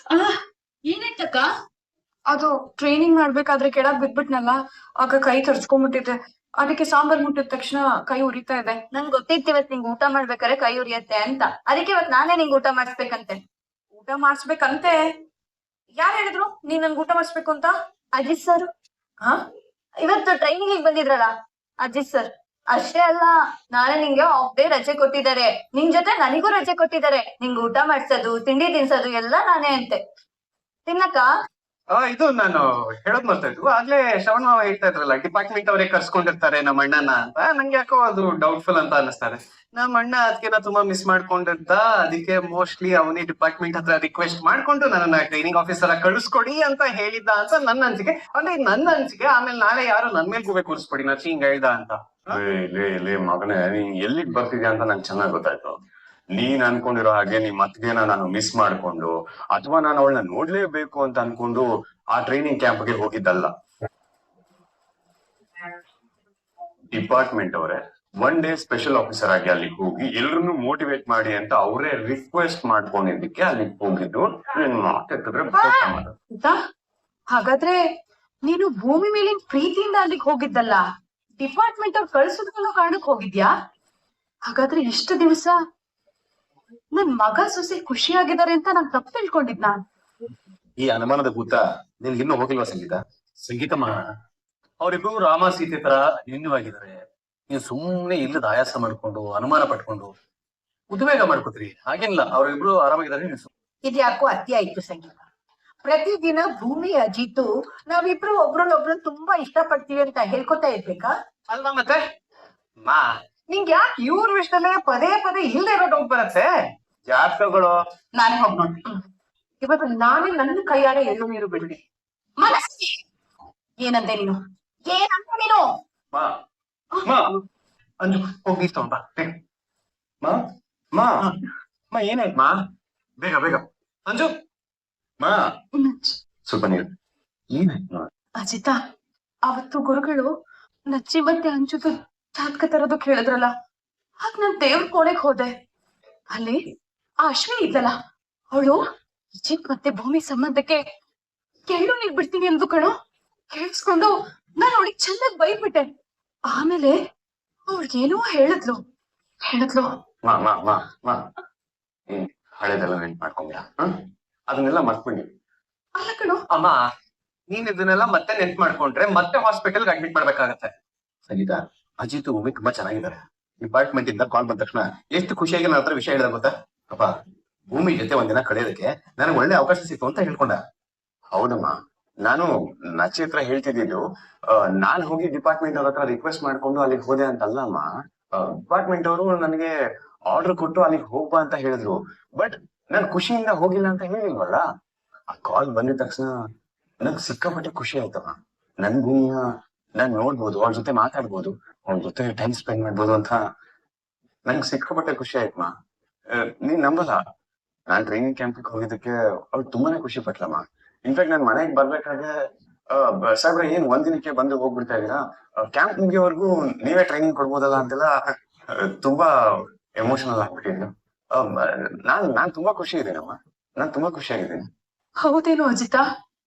ಆ ಏನಾಯ್ತಕ್ಕ? ಅದು ಟ್ರೈನಿಂಗ್ ಮಾಡ್ಬೇಕಾದ್ರೆ ಕೆಳಗ್ ಬಿದ್ಬಿಟ್ನಲ್ಲ, ಆಗ ಕೈ ತರ್ಚ್ಕೊಂಡ್ಬಿಟ್ಟಿದೆ. ಅದಕ್ಕೆ ಸಾಂಬಾರ್ ಮುಟ್ಟಿದ ತಕ್ಷಣ ಕೈ ಉರಿತಾ ಇದೆ. ನಂಗ್ ಗೊತ್ತಿತ್ತು ಇವತ್ ನಿಂಗ್ ಊಟ ಮಾಡ್ಬೇಕಾದ್ರೆ ಕೈ ಉರಿಯತ್ತೆ ಅಂತ. ಅದಕ್ಕೆ ಇವತ್ ನಾನೇ ನಿಂಗ್ ಊಟ ಮಾಡಿಸ್ಬೇಕಂತೆ. ಊಟ ಮಾಡಿಸ್ಬೇಕಂತೆ? ಯಾರು ಹೇಳಿದ್ರು ನೀನ್ ನನ್ಗೆ ಊಟ ಮಾಡಿಸ್ಬೇಕು ಅಂತ? ಅಜಿತ್ ಸರ್ ಹಾ? ಇವತ್ತು ಟ್ರೈನಿಂಗ್ ಬಂದಿದ್ರಲ್ಲ ಅಜಿತ್ ಸರ್. ಅಷ್ಟೇ ಅಲ್ಲ, ನಾಳೆ ನಿಂಗೆ ಆಫ್ ಡೇ ರಜೆ ಕೊಟ್ಟಿದ್ದಾರೆ. ನಿನ್ ಜೊತೆ ನನಗೂ ರಜೆ ಕೊಟ್ಟಿದ್ದಾರೆ. ನಿಂಗ್ ಊಟ ಮಾಡ್ಸೋದು, ತಿಂಡಿ ತಿನ್ಸೋದು ಎಲ್ಲ ನಾನೇ ಅಂತೆ. ತಿನ್ನಕ್ಕ? ಇದು ನಾನು ಹೇಳೋದ್ ಮರ್ತಾ ಇದ್ವು. ಆಗ್ಲೇ ಶ್ರವಣ ಮಾವ ಹೇಳ್ತಾ ಇದ್ರಲ್ಲ, ಡಿಪಾರ್ಟ್ಮೆಂಟ್ ಅವರೇ ಕರ್ಸ್ಕೊಂಡಿರ್ತಾರೆ ನಮ್ಮ ಅಣ್ಣನ ಅಂತ. ನಂಗೆ ಯಾಕೋ ಅದು ಡೌಟ್ಫುಲ್ ಅಂತ ಅನಿಸ್ತಾರೆ. ನಮ್ಮ ಅಣ್ಣ ಅದಕ್ಕೆ ತುಂಬಾ ಮಿಸ್ ಮಾಡ್ಕೊಂಡಿದ್ದ. ಅದಕ್ಕೆ ಮೋಸ್ಟ್ಲಿ ಅವನೇ ಡಿಪಾರ್ಟ್ಮೆಂಟ್ ಹತ್ರ ರಿಕ್ವೆಸ್ಟ್ ಮಾಡ್ಕೊಂಡು ನನ್ನ ಟ್ರೈನಿಂಗ್ ಆಫೀಸರ್ ಕಳಿಸ್ಕೊಡಿ ಅಂತ ಹೇಳಿದ್ದ ಅಂತ ನನ್ನ ಅನ್ಸಿಕೆ. ಅಂದ್ರೆ ನನ್ನ ಅನ್ಸಿಕೆ. ಆಮೇಲೆ ನಾಳೆ ಯಾರು ನನ್ ಮೇಲೆ ಕೂವೆ ಕೂರಿಸ್ಕೊಡಿ ನಾ ಹಿಂಗ್ ಹೇಳ್ದ ಅಂತ. ಲೇ ಮಗನೇ, ನೀನ್ ಎಲ್ಲಿಗ್ ಬರ್ತಿದ್ಯಾ ಅಂತ ನಂಗೆ ಚೆನ್ನಾಗ್ ಗೊತ್ತಾಯ್ತು. ನೀನ್ ಅನ್ಕೊಂಡಿರೋ ಹಾಗೆ ನಿಮ್ ಅತ್ತಿಗೆನ ನಾನು ಮಿಸ್ ಮಾಡ್ಕೊಂಡು ಅಥವಾ ನಾನು ಅವಳನ್ನ ನೋಡ್ಲೇಬೇಕು ಅಂತ ಅನ್ಕೊಂಡು ಆ ಟ್ರೈನಿಂಗ್ ಕ್ಯಾಂಪ್ಗೆ ಹೋಗಿದ್ದಲ್ಲ. ಡಿಪಾರ್ಟ್ಮೆಂಟ್ ಅವರೇ ಒನ್ ಡೇ ಸ್ಪೆಷಲ್ ಆಫೀಸರ್ ಆಗಿ ಅಲ್ಲಿಗೆ ಹೋಗಿ ಎಲ್ರನ್ನೂ ಮೋಟಿವೇಟ್ ಮಾಡಿ ಅಂತ ಅವರೇ ರಿಕ್ವೆಸ್ಟ್ ಮಾಡ್ಕೊಂಡಿದ್ದಕ್ಕೆ ಅಲ್ಲಿಗೆ ಹೋಗಿದ್ದು. ಮಾತಾಡ್ತಿದ್ರೆ ಹಾಗಾದ್ರೆ ನೀನು ಭೂಮಿ ಮೇಲಿನ ಪ್ರೀತಿಯಿಂದ ಅಲ್ಲಿಗೆ ಹೋಗಿದ್ದಲ್ಲ, ಡಿಪಾರ್ಟ್ಮೆಂಟ್ ಅವ್ರು ಕಳ್ಸಿದ್ಕೊಳ್ಳೋ ಕಾರಣಕ್ಕೆ ಹೋಗಿದ್ಯಾ? ಹಾಗಾದ್ರೆ ಇಷ್ಟು ದಿವಸ ನನ್ ಮಗ ಸೊಸೆ ಖುಷಿಯಾಗಿದ್ದಾರೆ ಅಂತ ನಾನ್ ತಪ್ಪು ತಿಳ್ಕೊಂಡಿದ್ನ. ಈ ಅನುಮಾನದ ಭೂತ ನಿನ್ಗೆ ಇನ್ನೂ ಹೋಗಿಲ್ವಾ ಸಂಗೀತ? ಸಂಗೀತಮ್ಮ, ಅವರಿಬ್ರು ರಾಮ ಸೀತೆ ತರ ಅನ್ಯೋನ್ಯವಾಗಿದ್ದಾರೆ. ನೀವು ಸುಮ್ಮನೆ ಇಲ್ಲದ ಆಯಾಸ ಮಾಡ್ಕೊಂಡು ಅನುಮಾನ ಪಟ್ಕೊಂಡು ಉದ್ವೇಗ ಮಾಡ್ಕೋತೀರಿ. ಹಾಗೇನಿಲ್ಲ, ಅವರಿಬ್ರು ಆರಾಮಾಗಿದ್ದಾರೆ. ಇದ್ಯಾಕೋ ಅತಿ ಆಯ್ತು ಸಂಗೀತ. ಪ್ರತಿದಿನ ಭೂಮಿ ಅಜಿತು ನಾವಿಬ್ರು ಒಬ್ರನ್ನೊಬ್ರು ತುಂಬಾ ಇಷ್ಟಪಡ್ತೀವಿ ಅಂತ ಹೇಳ್ಕೊತಾ ಇರ್ಬೇಕಾ? ಅಲ್ವಾ ಮತ್ತೆ ಮಾ, ನಿಂಗೆ ಯಾಕೆ ಇವ್ರ ವಿಷಯದಲ್ಲೇ ಪದೇ ಪದೇ ಇಲ್ಲದೆ ಇರೋ ಡೌಟ್ ಬರತ್ತೆ? ಜಾತಕಗಳು ನಾನೇ ಹೋಗ್ ನೋಡಿ. ಇವತ್ತು ನಾನೇ ನನ್ನ ಕೈಯಾರೆ ಎಳ್ಳು ನೀರು ಬಿಡ್ಲಿ. ಮನಸ್ಸಿ ಏನಂದೆ ನೀನು? ಏನಂತ ನೀನು? ಮಾ ಮಾ ಅಂಜು ಹೋಗಿ ತಗೊಂಡ್ ಬಾ ಬೇಗ. ಮಾ ಮಾ ಮಾ ಏನಾಯ್ತು ಮಾ? ಬೇಗ ಬೇಗ ಅಂಜು. ಮಾ ಸ್ವಲ್ಪ ನೀರು. ಏನಾಯ್ತು? ಅಜಿತಾ, ಅವತ್ತು ಗುರುಗಳು ನಚ್ಚಿ ಮತ್ತೆ ಅಂಜುದು ಜಾತಕ ತರೋದಕ್ಕೆ ಹೇಳಿದ್ರಲ್ಲ, ಆಗ ನಾನ್ ದೇವ್ರ ಕೋಣೆಗೆ ಹೋದೆ. ಅಲ್ಲಿ ಆ ಅಶ್ವಿನಿ ಇದ್ದಲ್ಲ, ಅವಳು ಅಜಿತ್ ಮತ್ತೆ ಭೂಮಿ ಸಂಬಂಧಕ್ಕೆ ಕೆಳ್ಳು ನೀರ್ ಬಿಡ್ತೀನಿ ಅಂದು ಕಣೋ. ಕೇಳಿಸ್ಕೊಂಡು ನಾನು ಅವಳಿಗೆ ಚೆನ್ನಾಗಿ ಬೈದ್ಬಿಟ್ಟೆ. ಆಮೇಲೆ ಅವಳಿಗೇನೋ ಹೇಳಿದ್ಲು. ಮಾ ಮಾ ಮಾ ಮಾ ಹಳೆದೆಲ್ಲ ನೆನ್ಪು ಮಾಡ್ಕೊಂಡ್ಯಾ? ಅದನ್ನೆಲ್ಲ ಮರ್ತ್ಬಿಡಿ. ಅಲ್ಲ ಕಣೋ. ಅಮ್ಮ, ನೀನ್ ಇದನ್ನೆಲ್ಲ ಮತ್ತೆ ನೆನ್ಪು ಮಾಡ್ಕೊಂಡ್ರೆ ಮತ್ತೆ ಹಾಸ್ಪಿಟಲ್ ಅಡ್ಮಿಟ್ ಮಾಡ್ಬೇಕಾಗತ್ತೆ. ಸಂಗೀತ, ಅಜಿತ್ ಭೂಮಿ ತುಂಬಾ ಚೆನ್ನಾಗಿದ್ದಾರೆ. ಡಿಪಾರ್ಟ್ಮೆಂಟ್ ಇಂದ ಕಾಲ್ ಬಂದ ತಕ್ಷಣ ಎಷ್ಟು ಖುಷಿಯಾಗಿ ನನ್ನ ಹತ್ರ ವಿಷಯ ಹೇಳಿದ ಗೊತ್ತಾ? ಅಪ್ಪ, ಭೂಮಿ ಜೊತೆ ಒಂದಿನ ಕಳೆಯೋದಕ್ಕೆ ನನಗೆ ಒಳ್ಳೆ ಅವಕಾಶ ಸಿಕ್ತು ಅಂತ ಹೇಳ್ಕೊಂಡ. ಹೌದಮ್ಮ, ನಾನು ನಚ್ಚಿ ಹತ್ರ ಹೇಳ್ತಿದ್ದು ನಾನ್ ಹೋಗಿ ಡಿಪಾರ್ಟ್ಮೆಂಟ್ ಅವ್ರ ಹತ್ರ ರಿಕ್ವೆಸ್ಟ್ ಮಾಡ್ಕೊಂಡು ಅಲ್ಲಿಗೆ ಹೋದೆ ಅಂತಲ್ಲ ಅಮ್ಮ. ಡಿಪಾರ್ಟ್ಮೆಂಟ್ ಅವರು ನನಗೆ ಆರ್ಡರ್ ಕೊಟ್ಟು ಅಲ್ಲಿಗೆ ಹೋಗ್ಬಾ ಅಂತ ಹೇಳಿದ್ರು. ಬಟ್ ನಾನ್ ಖುಷಿಯಿಂದ ಹೋಗಿಲ್ಲ ಅಂತ ಹೇಳಿಲ್ವಲ್ಲ. ಆ ಕಾಲ್ ಬಂದಿದ ತಕ್ಷಣ ನಂಗೆ ಸಿಕ್ಕಾಪಟ್ಟೆ ಖುಷಿ ಆಯ್ತಮ್ಮ. ನನ್ ಭೂಮಿಯ ನಾನ್ ನೋಡ್ಬೋದು, ಅವ್ರ ಜೊತೆ ಮಾತಾಡ್ಬೋದು, ಅವ್ರ ಜೊತೆ ಟೈಮ್ ಸ್ಪೆಂಡ್ ಮಾಡ್ಬೋದು ಅಂತ ನಂಗೆ ಸಿಕ್ಕಾಪಟ್ಟೆ ಖುಷಿ ಆಯ್ತಮ್ಮ. ನೀನ್ ನಂಬಲ್ಲ, ನಾನ್ ಟ್ರೈನಿಂಗ್ ಕ್ಯಾಂಪಿಗೆ ಹೋಗಿದ್ದಕ್ಕೆ ಅವ್ಳು ತುಂಬಾನೇ ಖುಷಿ ಪಟ್ಲಮ್ಮ. ಇನ್ಫ್ಯಾಕ್ಟ್ ನಾನ್ ಮನೆಗೆ ಬರ್ಬೇಕಾದ್ರೆ ಸಾಹೇಬ್ರೆ ಏನ್ ಒಂದಿನಕ್ಕೆ ಬಂದು ಹೋಗ್ಬಿಡ್ತಾ ಇದೀರಾ, ಕ್ಯಾಂಪ್ ಮುಗಿಯೋವರೆಗೂ ನೀವೇ ಟ್ರೈನಿಂಗ್ ಕೊಡ್ಬೋದಲ್ಲ ಅಂತೆಲ್ಲ ತುಂಬಾ ಎಮೋಷನಲ್ ಆಗ್ಬಿಟ್ಟಿದ್ರು. ನಾನ್ ತುಂಬಾ ಖುಷಿ ಇದ್ದೀನಮ್ಮ, ನಾನ್ ತುಂಬಾ ಖುಷಿಯಾಗಿದ್ದೀನಿ. ಹೌದೇನೋ ಅಜಿತಾ?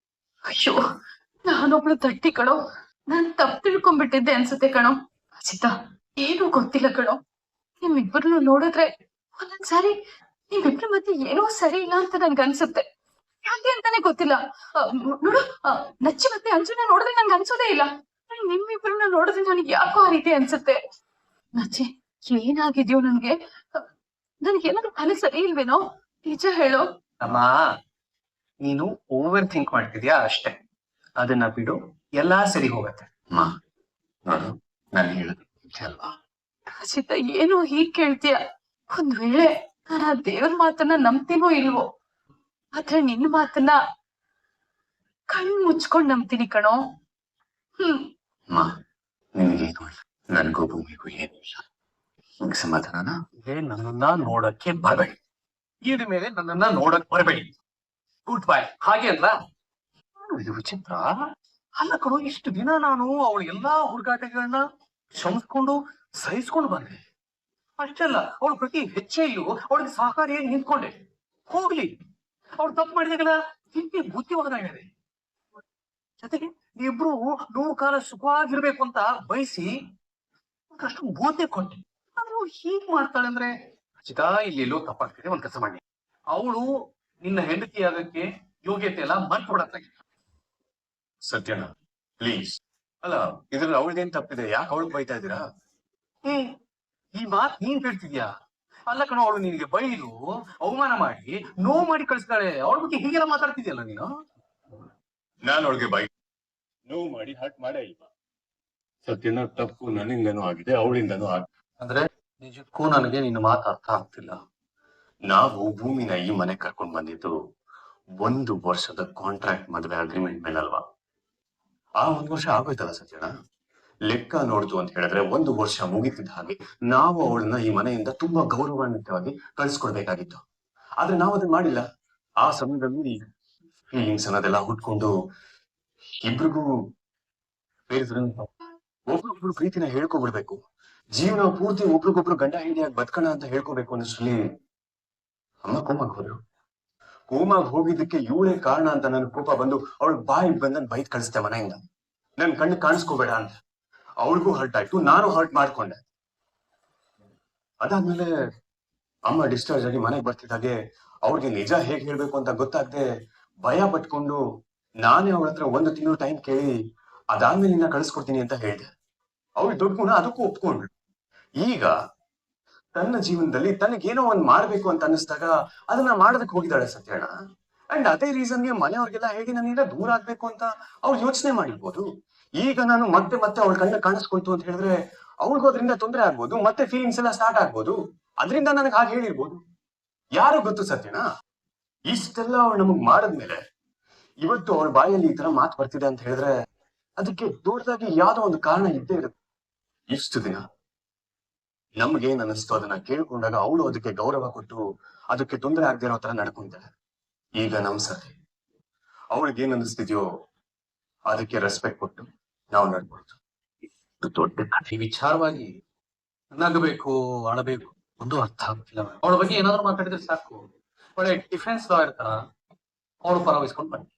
ಅಯ್ಯೋ, ನಾನೊಬ್ಳು ತಟ್ಟಿ ಕಣೋ. ನಾನ್ ತಪ್ಪು ತಿಳ್ಕೊಂಡ್ಬಿಟ್ಟಿದ್ದೆ ಅನ್ಸುತ್ತೆ ಕಣೋ. ಅಜಿತಾ, ಏನೂ ಗೊತ್ತಿಲ್ಲ ಕಣೋ. ನಿಮ್ಮಿಬ್ಬರನ್ನು ನೋಡಿದ್ರೆ ಒಂದೊಂದ್ಸಾರಿ ನಿಮ್ಮಿಬ್ರ ಮಧ್ಯೆ ಏನೋ ಸರಿ ಇಲ್ಲ ಅಂತ ನನ್ಗನ್ಸುತ್ತೆ. ಯಾಕೆ ಅಂತಾನೆ ಗೊತ್ತಿಲ್ಲ. ನೋಡು, ನಚ್ಚಿ ಮತ್ತೆ ಅಂಜುನ ನೋಡಿದ್ರೆ ನನ್ಗೆ ಅನ್ಸೋದೇ ಇಲ್ಲ. ನಿಮ್ಮಿಬ್ರನ್ನ ನೋಡಿದ್ರೆ ನನಗೆ ಯಾಕೋ ಆ ರೀತಿ ಅನ್ಸುತ್ತೆ. ನಚ್ಚಿ, ಏನಾಗಿದ್ಯೋ ನನ್ಗೆ? ನನ್ಗೇನಾದ್ರು ತಲೆ ಸರಿ ಇಲ್ವೇನೋ? ನಿಜ ಹೇಳು. ಅಮ್ಮ, ನೀನು ಓವರ್ ಥಿಂಕ್ ಮಾಡ್ತಿದ್ಯಾ ಅಷ್ಟೇ. ಅದನ್ನ ಬಿಡು, ಎಲ್ಲಾ ಸರಿ ಹೋಗತ್ತೆ. ಅಮ್ಮ ನೋಡು, ನಾನು ಹೇಳುದು ನಿಜ ಅಲ್ವಾ? ಅಜಿತ, ಏನೋ ಹೀಗ್ ಕೇಳ್ತೀಯ? ಒಂದ್ ವೇಳೆ ನಾನು ಆ ದೇವ್ರ ಮಾತನ್ನ ನಂಬ್ತೀನೋ ಇಲ್ವೋ, ಆದ್ರೆ ನಿನ್ನ ಮಾತನ್ನ ಕಣ್ ಮುಚ್ಕೊಂಡ್ ನಂಬ್ತೀನಿ ಕಣೋ. ಅಮ್ಮ, ನಿನಗೇನು ಇಲ್ಲ, ನನ್ಗೂ ಭೂಮಿಗೂ ಏನೂ ಇಲ್ಲ. ನಿಮ್ಗೆ ಸಮಾಧಾನ? ನನ್ನನ್ನ ನೋಡಕ್ಕೆ ಬರಬೇಡಿ. ಇದ ಮೇಲೆ ನನ್ನನ್ನ ನೋಡಕ್ ಬರಬೇಡಿ. Good bye. ಹಾಗೆ ಅಲ್ಲ, ಇದು ವಿಚಿತ್ರ ಅಲ್ಲ ಕಣೋ. ಇಷ್ಟು ದಿನ ನಾನು ಅವಳ ಎಲ್ಲಾ ಹುಡುಗಾಟಗಳನ್ನ ಶ್ರಮಿಸ್ಕೊಂಡು ಸಹಿಸ್ಕೊಂಡು ಬಂದೆ. ಅಷ್ಟಲ್ಲ, ಅವಳ ಪ್ರತಿ ಹೆಜ್ಜೆಯಲ್ಲೂ ಅವಳಿಗೆ ಸಹಕಾರಿಯಾಗಿ ನಿಂತ್ಕೊಂಡೆ. ಹೋಗ್ಲಿ, ಅವ್ರು ತಪ್ಪು ಮಾಡಿದಾಗಲ್ಲ ನಿಮ್ಗೆ ಬುದ್ಧಿವಾದ ಇದೆ. ಜೊತೆಗೆ ನೀವಿಬ್ರು ನೋವು ಕಾಲ ಸುಖವಾಗಿರ್ಬೇಕು ಅಂತ ಬಯಸಿ ಅಷ್ಟು ಬೋಧನೆ ಕೊಟ್ಟೆ. ಅದು ಹೀಗ್ ಮಾಡ್ತಾಳೆ ಅಂದ್ರೆ ರಚಿತಾ ಇಲ್ಲಿ ಎಲ್ಲೋ ತಪ್ಪಾಗ್ತಿದೆ. ಒಂದ್ ಕೆಲಸ ಮಾಡಿ, ಅವಳು ನಿನ್ನ ಹೆಂಡತಿ ಆಗಕ್ಕೆ ಯೋಗ್ಯತೆ ಎಲ್ಲ ಮರ್ತು ಬಿಡತ್ತ. ಸತ್ಯಣ್ಣ ಪ್ಲೀಸ್. ಅಲ್ಲ ಇದ್ರಲ್ಲಿ ಅವಳದೇನ್ ತಪ್ಪಿದೆ? ಯಾಕೆ ಅವಳು ಬೈತಾ ಇದ್ದೀರಾ? ಏ, ಈ ಮಾತ್ ನೀನ್ ಹೇಳ್ತಿದ್ಯಾ? ಅಲ್ಲ ಕಣೋ, ಅವಳು ನಿನಗೆ ಬೈದು ಅವಮಾನ ಮಾಡಿ ನೋವು ಮಾಡಿ ಕಳಿಸ್ತಾಳೆ. ಅವಳ ಬಗ್ಗೆ ಹೀಗೆಲ್ಲ ಮಾತಾಡ್ತಿದ್ಯಲ್ಲ ನೀನು. ನಾನು ಅವಳಿಗೆ ಬೈ ನೋವು ಮಾಡಿ ಹರ್ಟ್ ಮಾಡೇ ಇಲ್ವಾ? ಸತ್ಯನ ತಪ್ಪು ನನ್ನಿಂದನೂ ಆಗಿದೆ, ಅವಳಿಂದನೂ ಆಗಿದೆ. ಅಂದ್ರೆ ನಿಜಕ್ಕೂ ನನಗೆ ನಿನ್ನ ಮಾತು ಅರ್ಥ ಆಗ್ತಿಲ್ಲ. ನಾವು ಭೂಮಿನ ಈ ಮನೆ ಕರ್ಕೊಂಡ್ ಬಂದಿದ್ದು 1 ವರ್ಷದ ಕಾಂಟ್ರಾಕ್ಟ್ ಮದುವೆ ಅಗ್ರಿಮೆಂಟ್ ಮೇಲಲ್ವಾ? ಆ 1 ವರ್ಷ ಆಗೋಯ್ತಲ್ಲ ಸತ್ಯಣ್ಣ. ಲೆಕ್ಕ ನೋಡ್ದು ಅಂತ ಹೇಳಿದ್ರೆ 1 ವರ್ಷ ಮುಗಿತಿದ್ದ ಹಾಗೆ ನಾವು ಅವಳನ್ನ ಈ ಮನೆಯಿಂದ ತುಂಬಾ ಗೌರವಾನ್ವಿತವಾಗಿ ಕಳ್ಸ್ಕೊಡ್ಬೇಕಾಗಿತ್ತು. ಆದ್ರೆ ನಾವು ಅದನ್ನ ಮಾಡಿಲ್ಲ. ಆ ಸಮಯದಲ್ಲಿ ಫೀಲಿಂಗ್ಸ್ ಅನ್ನೋದೆಲ್ಲ ಹುಟ್ಕೊಂಡು ಇಬ್ರಿಗೂ ಒಬ್ರಿಗೊಬ್ರು ಪ್ರೀತಿನ ಹೇಳ್ಕೊಬಿಡ್ಬೇಕು, ಜೀವನ ಪೂರ್ತಿ ಒಬ್ರಿಗೊಬ್ರು ಗಂಡ ಹೆಂಡತಿಯಾಗಿ ಬದುಕೋಣ ಅಂತ ಹೇಳ್ಕೋಬೇಕು ಅನ್ನೋಷ್ಟರಲ್ಲಿ ಅಮ್ಮ ಕೋಮಾಗ್ ಹೋದ್ರು. ಕೋಮಾಗ್ ಹೋಗಿದ್ದಕ್ಕೆ ಇವಳೇ ಕಾರಣ ಅಂತ ನನ್ ಕೋಪ ಬಂದು ಅವಳು ಬಾಯಿಗೆ ಬಂದನ್ ಬೈದ್ ಕಳಿಸ್ತೆ ಮನೆಯಿಂದ. ನನ್ ಕಣ್ಣು ಕಾಣಿಸ್ಕೋಬೇಡ ಅಂತ. ಅವಳಿಗೂ ಹರ್ಟ್ ಆಯ್ತು, ನಾನು ಹರ್ಟ್ ಮಾಡ್ಕೊಂಡೆ. ಅದಾದ್ಮೇಲೆ ಅಮ್ಮ ಡಿಸ್ಚಾರ್ಜ್ ಆಗಿ ಮನೆಗೆ ಬರ್ತಿದ್ದಾಗೆ ಅವ್ರಿಗೆ ನಿಜ ಹೇಗ್ ಹೇಳ್ಬೇಕು ಅಂತ ಗೊತ್ತಾಗದೆ ಭಯ ಪಟ್ಕೊಂಡು ನಾನೇ ಅವಳ ಹತ್ರ 1 ತಿಂಗಳು ಟೈಮ್ ಕೇಳಿ ಅದಾದ್ಮೇಲೆ ನಿನ್ನ ಕಳಿಸ್ಕೊಡ್ತೀನಿ ಅಂತ ಹೇಳ್ದೆ. ಅವಳು ದೊಡ್ಡ ಗುಣ, ಅದಕ್ಕೂ ಒಪ್ಕೊಂಡ್ಳು. ಈಗ ತನ್ನ ಜೀವನದಲ್ಲಿ ತನಗೇನೋ ಒಂದ್ ಮಾಡ್ಬೇಕು ಅಂತ ಅನ್ನಿಸ್ದಾಗ ಅದನ್ನ ಮಾಡೋದಕ್ಕೆ ಹೋಗಿದ್ದಾಳೆ ಸತ್ಯಣ್ಣ. ಅಂಡ್ ಅದೇ ರೀಸನ್ಗೆ ಮನೆಯವ್ರಿಗೆಲ್ಲ ಹೇಗೆ ನನ್ನಿಂದ ದೂರ ಆಗ್ಬೇಕು ಅಂತ ಅವ್ಳು ಯೋಚನೆ ಮಾಡಿರ್ಬೋದು. ಈಗ ನಾನು ಮತ್ತೆ ಮತ್ತೆ ಅವಳ ಕಣ್ಣ ಕಾಣಿಸ್ಕೊಳ್ತು ಅಂತ ಹೇಳಿದ್ರೆ ಅವಳಿಗೂ ಅದರಿಂದ ತೊಂದರೆ ಆಗ್ಬೋದು, ಮತ್ತೆ ಫೀಲಿಂಗ್ಸ್ ಎಲ್ಲ ಸ್ಟಾರ್ಟ್ ಆಗ್ಬೋದು. ಅದರಿಂದ ನನಗೆ ಹಾಗೆ ಹೇಳಿರ್ಬೋದು. ಯಾರು ಗೊತ್ತು ಸತ್ಯಣ್ಣ? ಇಷ್ಟೆಲ್ಲ ಅವಳು ನಮಗ್ ಮಾಡದ್ಮೇಲೆ ಇವತ್ತು ಅವಳ ಬಾಯಲ್ಲಿ ಈ ತರ ಮಾತು ಬರ್ತಿದೆ ಅಂತ ಹೇಳಿದ್ರೆ ಅದಕ್ಕೆ ದೊಡ್ಡದಾಗಿ ಯಾವ್ದೋ ಒಂದು ಕಾರಣ ಇದ್ದೇ ಇರುತ್ತೆ. ಇಷ್ಟು ದಿನ ನಮ್ಗೇನ್ ಅನಿಸ್ತು ಅದನ್ನ ಕೇಳ್ಕೊಂಡಾಗ ಅವಳು ಅದಕ್ಕೆ ಗೌರವ ಕೊಟ್ಟು ಅದಕ್ಕೆ ತೊಂದರೆ ಆಗದೆ ಇರೋ ತರ ನಡ್ಕೊಂತಾಳೆ. ಈಗ ನಮ್ ಸತಿ ಅವಳಿಗೇನ್ ಅನಿಸ್ತಿದ್ಯೋ ಅದಕ್ಕೆ ರೆಸ್ಪೆಕ್ಟ್ ಕೊಟ್ಟು ನಾವು ನಡ್ಕೊಳ್ತು. ದೊಡ್ಡ ಈ ವಿಚಾರವಾಗಿ ನಗಬೇಕು, ಅಳಬೇಕು ಒಂದು ಅರ್ಥ ಆಗ್ತಿಲ್ಲ. ಅವಳ ಬಗ್ಗೆ ಏನಾದ್ರು ಮಾತಾಡಿದ್ರೆ ಸಾಕು, ಒಳ್ಳೆ ಡಿಫೆನ್ಸ್ ಲಾಯರ್ ತರ ಅವಳು ಪರ ವಹಿಸ್ಕೊಂಡು ಬನ್ನಿ.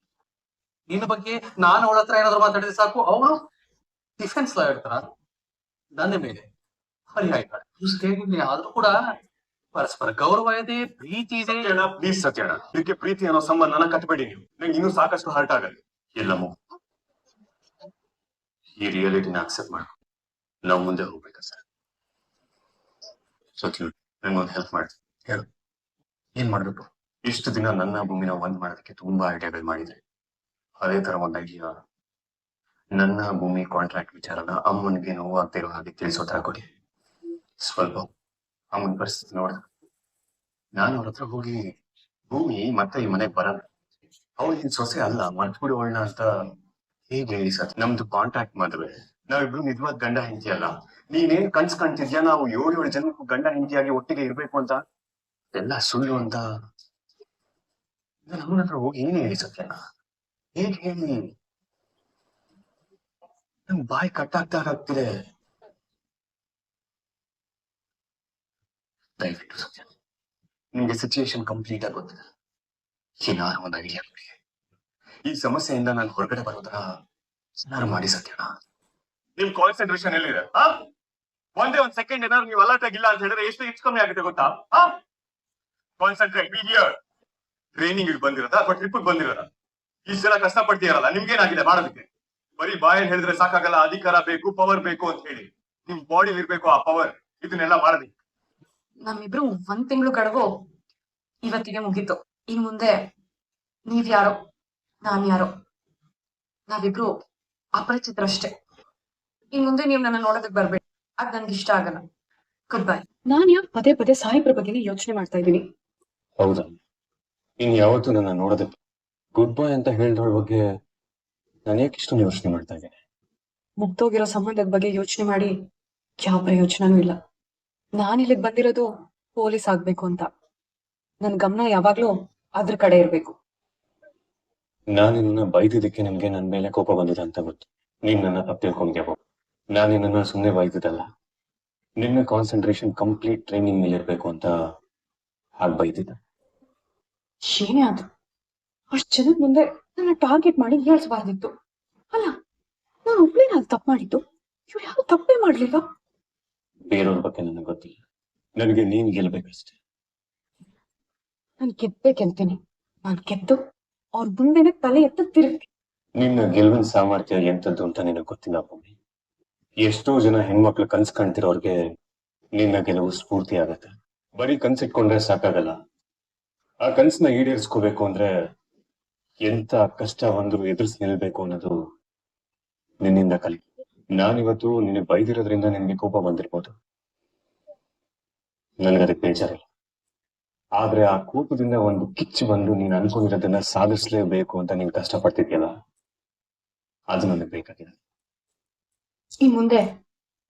ನಿನ್ನ ಬಗ್ಗೆ ನಾನು ಅವಳ ಹತ್ರ ಏನಾದ್ರು ಮಾತಾಡಿದ್ರೆ ಸಾಕು, ಅವಳು ಡಿಫೆನ್ಸ್ ಲಾಯರ್ ತರ ನನ್ನ ಮೇಲೆ ಹರಿಹಾಯ್ತಾಳೆ. ಹೇಗಿರ್ಲಿ ಆದ್ರೂ ಕೂಡ ಪರಸ್ಪರ ಗೌರವ ಇದೆ, ಪ್ರೀತಿ ಇದೆ. ಪ್ಲೀಸ್ ಸತ್ಯಣ್ಣ, ಇದಕ್ಕೆ ಪ್ರೀತಿ ಅನ್ನೋ ಸಂಬಂಧನ ಕಟ್ಬೇಡಿ ನೀವು. ನಂಗೆ ಇನ್ನೂ ಸಾಕಷ್ಟು ಹರ್ಟ್ ಆಗಲ್ಲ. ಎಲ್ಲ ಈ ರಿಯಾಲಿಟಿನ ಅಕ್ಸೆಪ್ಟ್ ಮಾಡು. ನಾವು ಮುಂದೆ ಹೋಗ್ಬೇಕಾ ಸರ್? ಸತ್ಯ ನಂಗೊಂದು ಹೆಲ್ಪ್ ಮಾಡ್ತೀನಿ. ಹೇಳು, ಏನ್ ಮಾಡ್ಬೇಕು? ಇಷ್ಟು ದಿನ ನನ್ನ ಭೂಮಿನ ಒಂದ್ ಮಾಡೋದಕ್ಕೆ ತುಂಬಾ ಐಡಿಯಾಗಳು ಮಾಡಿದೆ. ಅದೇ ತರ ಒಂದು ಐಡಿಯಾ ನನ್ನ ಭೂಮಿ ಕಾಂಟ್ರಾಕ್ಟ್ ವಿಚಾರನ ಅಮ್ಮನಿಗೆ ನೋವಾಗ್ತಿರೋ ಹಾಗೆ ತಿಳಿಸೋ ತರ ಕೊಡಿ. ಸ್ವಲ್ಪ ಅಮ್ಮನ ಪರಿಸ್ಥಿತಿ ನೋಡ. ನಾನು ಅವ್ರ ಹತ್ರ ಹೋಗಿ ಭೂಮಿ ಮತ್ತೆ ಈ ಮನೆಗೆ ಬರಲ್ಲ, ಅವಳಿಗೆ ಸೊಸೆ ಅಲ್ಲ, ಮರ್ತ್ಬಿಡು ಅವಳನ್ನ ಅಂತ ಹೇಗೆ ಹೇಳಿ ಸರ್? ನಮ್ದು ಕಾಂಟ್ರಾಕ್ಟ್ ಮದುವೆ, ನಾವಿಬ್ರು ನಿಜವಾದ ಗಂಡ ಹೆಂಡತಿ ಅಲ್ಲ. ನೀನೇನ್ ಕನ್ಸ್ ಕಾಣ್ತಿದ್ಯಾ ನಾವು 7 ಜನಕ್ಕೂ ಗಂಡ ಹೆಂಡತಿಯಾಗಿ ಒಟ್ಟಿಗೆ ಇರ್ಬೇಕು ಅಂತ? ಎಲ್ಲ ಸುಳ್ಳು ಅಂತ ನಮ್ಮನ ಹತ್ರ ಹೋಗಿ ಏನ್ ಹೇಳಿ ಸತ್ಯನ? ಹೇಗೆ ಹೇಳಿ? ನಮ್ ಬಾಯಿ ಕಟ್ಟಾಗ್ತಾಗ್ತಿದೆ. ದಯವಿಟ್ಟು ಸತ್ಯ, ನಿಮ್ಗೆ ಸಿಚುಯೇಷನ್ ಕಂಪ್ಲೀಟ್ ಆಗಿ ಗೊತ್ತಿದೆ. ಏನಾರು ಒಂದು ಐಡಿಯಾ ಕೊಡಿ. ಈ ಸಮಸ್ಯೆಯಿಂದ ನಾನು ಹೊರಗಡೆ ಬರೋದನ್ನ ಏನಾರು ಮಾಡಿ ಸತ್ಯನ. ನಿಮ್ ಕಾನ್ಸಂಟ್ರೇಷನ್ ಎಲ್ಲಿದೆ? ಒಂದೇ ಒಂದ್ ಸೆಕೆಂಡ್ ಏನಾದ್ರು ನೀವು ಅಲರ್ಟ್ ಆಗಿಲ್ಲ ಅಂತ ಹೇಳಿದ್ರೆ ಎಷ್ಟು ಹೆಚ್ಚು ಕಮ್ಮಿ ಆಗುತ್ತೆ ಗೊತ್ತಾ? ಕಾನ್ಸಂಟ್ರೇಟ್. Be here. ಟ್ರೈನಿಂಗ್ ಬಂದಿರೋದಾ ಅಥವಾ ಟ್ರಿಪ್ ಬಂದಿರೋದಾ? ಇಷ್ಟು ಜನ ಕಷ್ಟ ಪಡ್ತೀರಲ್ಲ, ನಿಮ್ಗೇನಾಗಿದೆ ಮಾಡೋದಕ್ಕೆ? ಬರೀ ಬಾಯಲ್ಲಿ ಹೇಳಿದ್ರೆ ಸಾಕಾಗಲ್ಲ, ಅಧಿಕಾರ ಬೇಕು, ಪವರ್ ಬೇಕು ಅಂತ ಹೇಳಿ. ನಿಮ್ ಬಾಡಿ ಇರ್ಬೇಕು ಆ ಪವರ್. ಇದನ್ನೆಲ್ಲ ಮಾಡೋದಕ್ಕೆ ನಮ್ಮಿಬ್ರು 1 ತಿಂಗಳು ಗಡುವು ಇವತ್ತಿಗೆ ಮುಗೀತು. ಇನ್ ಮುಂದೆ ನೀವ್ ಯಾರೋ ನಾನ್ ಯಾರೋ, ನಾವಿಬ್ರು ಅಪರಿಚಿತರಷ್ಟೇ. ಇನ್ ಮುಂದೆ ನೀವ್ ನನ್ನ ನೋಡೋದಕ್ ಬರ್ಬೇಡಿ, ಅದ್ ನನ್ಗೆ ಇಷ್ಟ ಆಗಲ್ಲ. Good bye. ನಾನ್ ಯಾಕೆ ಪದೇ ಪದೇ ಸಾಯಿಬ್ರ ಬಗ್ಗೆನೇ ಯೋಚನೆ ಮಾಡ್ತಾ ಇದ್ದೀನಿ? ಹೌದಾ? ಇನ್ ಯಾವತ್ತೂ ನನ್ನ ನೋಡೋದಕ್ಕೆ ಗುಡ್ ಬಾಯ್ ಅಂತ ಹೇಳಿದ್ರ ಬಗ್ಗೆ ನಾನು ಯಾಕೆ ಇಷ್ಟೊಂದು ಯೋಚನೆ ಮಾಡ್ತಾ ಇದ್ದೇನೆ? ಮುಗ್ದೋಗಿರೋ ಸಂಬಂಧದ ಬಗ್ಗೆ ಯೋಚನೆ ಮಾಡಿ ಯಾವ ಪ್ರಯೋಜನನೂ ಇಲ್ಲ. ನಾನ್ ಇಲ್ಲಿಗೆ ಬಂದಿರೋದು ಪೊಲೀಸ್ ಆಗ್ಬೇಕು ಅಂತ. ನನ್ ಗಮನ ಯಾವಾಗ್ಲೂ ಅದ್ರ ಕಡೆ ಇರ್ಬೇಕು. ನಾನು ನಿನ್ನ ಬೈದಿದ್ದಕ್ಕೆ ನಿಮ್ಗೆ ನನ್ ಮೇಲೆ ಕೋಪ ಬಂದಿದೆ ಅಂತ ಗೊತ್ತು. ನೀನ್ ನನ್ನ ತಪ್ಪು ತಿಳ್ಕೊಂಡಿದ್ಯಾ? ನಾನು ನಿನ್ನ ಸುಮ್ಮನೆ ಬೈದಿದ್ದಲ್ಲ, ನಿನ್ನ ಕಾನ್ಸಂಟ್ರೇಷನ್ ಕಂಪ್ಲೀಟ್ ಟ್ರೈನಿಂಗ್ ಮೇಲೆ ಇರ್ಬೇಕು ಅಂತ ಹಾಗೆ ಬೈದಿದ್ದ. ಏನೇ ಆದ್ರು ಅಷ್ಟ್ ಜನದ ಮುಂದೆ ನನ್ನ ಟಾರ್ಗೆಟ್ ಮಾಡಿ ಹೇಳ್ಸಬಾರ್ದಿತ್ತು. ಅಲ್ಲ, ನಾನು ಒಬ್ಳೇ ನಾನು ತಪ್ಪು ಮಾಡಿದ್ದು, ಇವ್ರು ಯಾರು ತಪ್ಪೇ ಮಾಡ್ಲಿಲ್ಲ. ಬೇರೆಯವ್ರ ಬಗ್ಗೆ ನನಗೆ ಗೊತ್ತಿಲ್ಲ. ನನಗೆ ನೀನ್ ಗೆಲ್ಬೇಕಷ್ಟೇ. ನಾನು ಗೆಲ್ತೀನಿ. ನಾನು ಗೆದ್ದು ಅವ್ರ ಮುಂದೆನೆ ತಲೆ ಎತ್ತ ತಿರುಗ್ತೀನಿ. ನಿನ್ನ ಗೆಲುವಿನ ಸಾಮರ್ಥ್ಯ ಎಂತದ್ದು ಅಂತ ನಿನಗೆ ಗೊತ್ತಿಲ್ಲ ಭೂಮಿ. ಎಷ್ಟೋ ಜನ ಹೆಣ್ಮಕ್ಳು ಕನ್ಸ್ ಕಾಣ್ತಿರೋರ್ಗೆ ನಿನ್ನ ಗೆಲುವು ಸ್ಫೂರ್ತಿ ಆಗತ್ತೆ. ಬರೀ ಕನ್ಸಿಟ್ಕೊಂಡ್ರೆ ಸಾಕಾಗಲ್ಲ. ಆ ಕನ್ಸನ್ನ ಈಡೇರಿಸ್ಕೋಬೇಕು ಅಂದ್ರೆ ಎಂತ ಕಷ್ಟ ಒಂದು ಎದುರಿಸಿ ನಿಲ್ಬೇಕು ಅನ್ನೋದು ನಿನ್ನಿಂದ ಕಲಿ. ನಾನಿವತ್ತು ನಿನಗೆ ಬೈದಿರೋದ್ರಿಂದ ನಿನ್ಗೆ ಕೋಪ ಬಂದಿರ್ಬೋದು. ನನಗದಕ್ಕೆ ಬೇಜಾರಿಲ್ಲ. ಆದ್ರೆ ಆ ಕೋಪದಿಂದ ಒಂದು ಕಿಚ್ಚು ಬಂದು ನೀನ್ ಅನ್ಕೊಂಡಿರೋದನ್ನ ಸಾಧಿಸ್ಲೇಬೇಕು ಅಂತ ನೀನ್ ಕಷ್ಟಪಡ್ತಿದ್ಯಲ್ಲ, ಅದು ನನಗೆ ಬೇಕಾಗಿದೆ. ಈ ಮುಂದೆ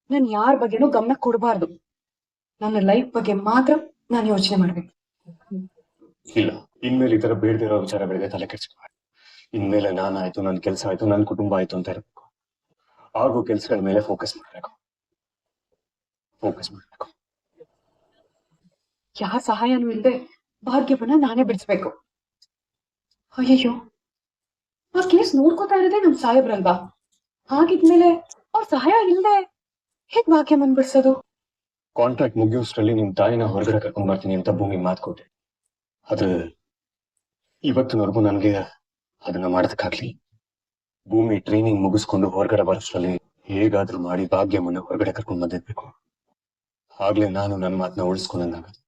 ನಾನು ಯಾರ ಬಗ್ಗೆನೂ ಗಮನ ಕೊಡಬಾರ್ದು. ನನ್ನ ಲೈಫ್ ಬಗ್ಗೆ ಮಾತ್ರ ನಾನು ಯೋಚನೆ ಮಾಡ್ಬೇಕು. ಇಲ್ಲ, ಇನ್ಮೇಲೆ ಈ ತರ ಬೇಡದಿರೋ ವಿಚಾರಗಳಿಗೆ ತಲೆ ಕೆಡ್ಸ್ಕೊಬಾರ್ದು. ಇನ್ಮೇಲೆ ನಾನಾಯ್ತು, ನನ್ನ ಕೆಲಸ ಆಯ್ತು, ನನ್ನ ಕುಟುಂಬ ಆಯ್ತು ಅಂತ ಇರಬೇಕು. ಆಗೋ ಕೆಲ್ಸಗಳ ಮೇಲೆ ಫೋಕಸ್ ಮಾಡ್ಬೇಕು. ಯಾರ ಸಹಾಯನೂ ಇಲ್ಲದೆ ಭಾಗ್ಯವನ್ನ ನಾನೇ ಬಿಡಿಸ್ಬೇಕು. ಅಯ್ಯಯ್ಯೋ, ಆ ಕೇಸ್ ನೋಡ್ಕೋತಾ ಇರೋದೇ ನಮ್ ಸಾಹೇಬ್ರಲ್ವಾ? ಹಾಗಿದ್ಮೇಲೆ ಅವ್ರ ಸಹಾಯ ಇಲ್ಲದೆ ಹೇಗ್ ಭಾಗ್ಯವನ್ ಬಿಡ್ಸೋದು? ಕಾಂಟ್ರಾಕ್ಟ್ ಮುಗಿಯೋಷ್ಟ್ರಲ್ಲಿ ನಿಮ್ ತಾಯಿನ ಹೊರಗಡೆ ಕರ್ಕೊಂಡ್ ಬರ್ತೀನಿ ಅಂತ ಭೂಮಿ ಮಾತ್ಕೊಟ್ಟೆ. ಆದ್ರೆ ಇವತ್ತಿನವರೆಗೂ ನನಗೆ ಅದನ್ನ ಮಾಡೋದಕ್ಕಾಗ್ಲಿ. ಭೂಮಿ ಟ್ರೈನಿಂಗ್ ಮುಗಿಸ್ಕೊಂಡು ಹೊರಗಡೆ ಬರೋಷ್ಟ್ರಲ್ಲಿ ಹೇಗಾದ್ರೂ ಮಾಡಿ ಭಾಗ್ಯಮ್ಮನ್ನ ಹೊರಗಡೆ ಕರ್ಕೊಂಡ್ ಬಂದಿರ್ಬೇಕು. ಆಗ್ಲೇ ನಾನು ನನ್ನ ಮಾತನ್ನ ಉಳಿಸ್ಕೊಂಡಂಗಾಗದು.